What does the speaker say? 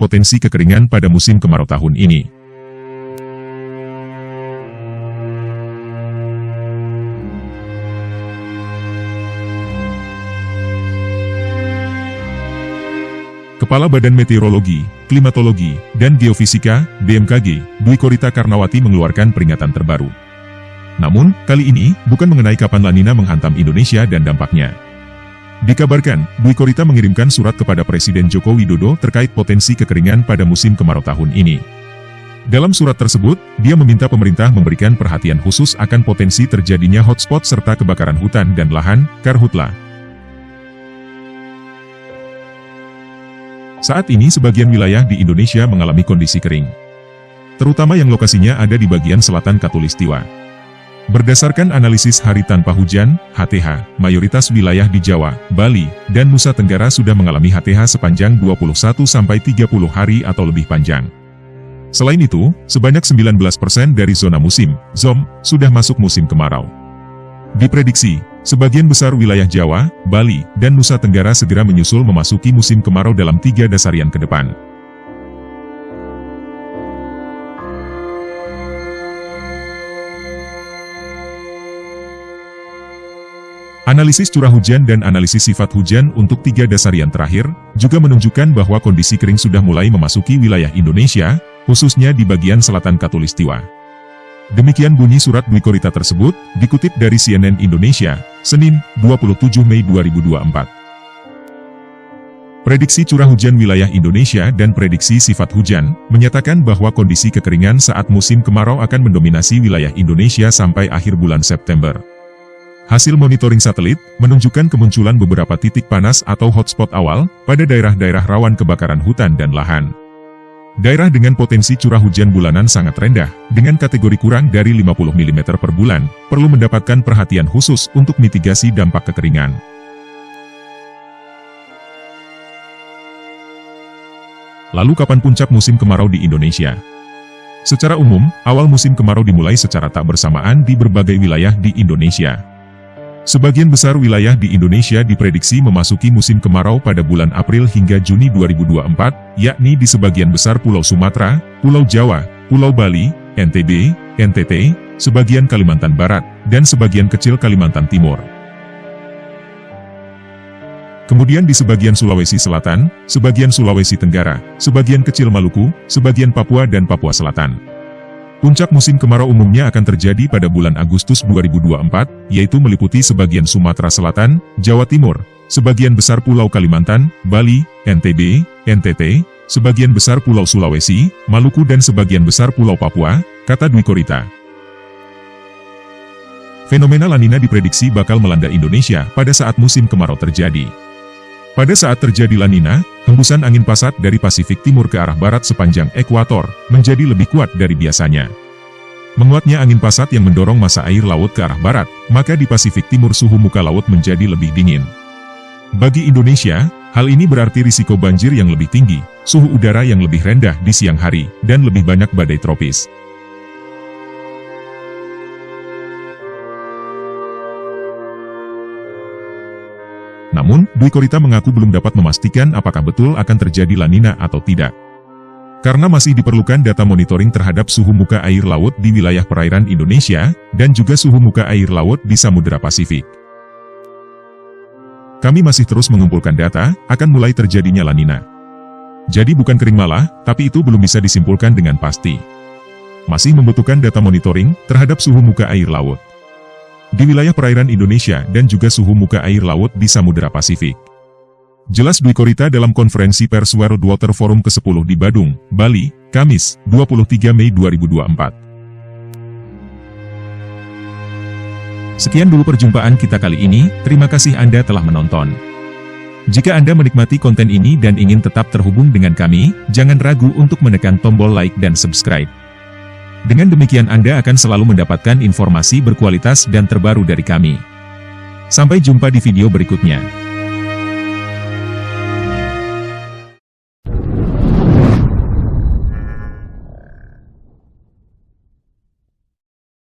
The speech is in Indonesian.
potensi kekeringan pada musim kemarau tahun ini. Kepala Badan Meteorologi, Klimatologi, dan Geofisika, BMKG, Dwi Korita Karnawati mengeluarkan peringatan terbaru. Namun, kali ini, bukan mengenai kapan La Nina menghantam Indonesia dan dampaknya. Dikabarkan, Dwi Korita mengirimkan surat kepada Presiden Joko Widodo terkait potensi kekeringan pada musim kemarau tahun ini. Dalam surat tersebut, dia meminta pemerintah memberikan perhatian khusus akan potensi terjadinya hotspot serta kebakaran hutan dan lahan, karhutla. Saat ini sebagian wilayah di Indonesia mengalami kondisi kering, terutama yang lokasinya ada di bagian selatan Khatulistiwa. Berdasarkan analisis hari tanpa hujan, HTH, mayoritas wilayah di Jawa, Bali, dan Nusa Tenggara sudah mengalami HTH sepanjang 21-30 hari atau lebih panjang. Selain itu, sebanyak 19% dari zona musim, ZOM, sudah masuk musim kemarau. Diprediksi, sebagian besar wilayah Jawa, Bali, dan Nusa Tenggara segera menyusul memasuki musim kemarau dalam 3 dasarian ke depan. Analisis curah hujan dan analisis sifat hujan untuk 3 dasarian terakhir, juga menunjukkan bahwa kondisi kering sudah mulai memasuki wilayah Indonesia, khususnya di bagian selatan Khatulistiwa. Demikian bunyi surat Dwi Korita tersebut, dikutip dari CNN Indonesia, Senin, 27 Mei 2024. Prediksi curah hujan wilayah Indonesia dan prediksi sifat hujan, menyatakan bahwa kondisi kekeringan saat musim kemarau akan mendominasi wilayah Indonesia sampai akhir bulan September. Hasil monitoring satelit, menunjukkan kemunculan beberapa titik panas atau hotspot awal, pada daerah-daerah rawan kebakaran hutan dan lahan. Daerah dengan potensi curah hujan bulanan sangat rendah, dengan kategori kurang dari 50 mm per bulan, perlu mendapatkan perhatian khusus untuk mitigasi dampak kekeringan. Lalu kapan puncak musim kemarau di Indonesia? Secara umum, awal musim kemarau dimulai secara tak bersamaan di berbagai wilayah di Indonesia. Sebagian besar wilayah di Indonesia diprediksi memasuki musim kemarau pada bulan April hingga Juni 2024, yakni di sebagian besar Pulau Sumatera, Pulau Jawa, Pulau Bali, NTB, NTT, sebagian Kalimantan Barat, dan sebagian kecil Kalimantan Timur. Kemudian di sebagian Sulawesi Selatan, sebagian Sulawesi Tenggara, sebagian kecil Maluku, sebagian Papua dan Papua Selatan. Puncak musim kemarau umumnya akan terjadi pada bulan Agustus 2024, yaitu meliputi sebagian Sumatera Selatan, Jawa Timur, sebagian besar Pulau Kalimantan, Bali, NTB, NTT, sebagian besar Pulau Sulawesi, Maluku dan sebagian besar Pulau Papua, kata Dwi Korita. Fenomena La Nina diprediksi bakal melanda Indonesia pada saat musim kemarau terjadi. Pada saat terjadi La Nina, hembusan angin pasat dari Pasifik Timur ke arah barat sepanjang ekuator menjadi lebih kuat dari biasanya. Menguatnya angin pasat yang mendorong massa air laut ke arah barat, maka di Pasifik Timur suhu muka laut menjadi lebih dingin. Bagi Indonesia, hal ini berarti risiko banjir yang lebih tinggi, suhu udara yang lebih rendah di siang hari, dan lebih banyak badai tropis. Namun, Dwi Korita mengaku belum dapat memastikan apakah betul akan terjadi La Nina atau tidak. Karena masih diperlukan data monitoring terhadap suhu muka air laut di wilayah perairan Indonesia, dan juga suhu muka air laut di Samudera Pasifik. Kami masih terus mengumpulkan data, akan mulai terjadinya La Nina. Jadi bukan kering malah, tapi itu belum bisa disimpulkan dengan pasti. Masih membutuhkan data monitoring terhadap suhu muka air laut di wilayah perairan Indonesia dan juga suhu muka air laut di Samudera Pasifik. Jelas Dwi Korita dalam konferensi pers World Water Forum ke-10 di Badung, Bali, Kamis, 23 Mei 2024. Sekian dulu perjumpaan kita kali ini, terima kasih Anda telah menonton. Jika Anda menikmati konten ini dan ingin tetap terhubung dengan kami, jangan ragu untuk menekan tombol like dan subscribe. Dengan demikian Anda akan selalu mendapatkan informasi berkualitas dan terbaru dari kami. Sampai jumpa di video berikutnya.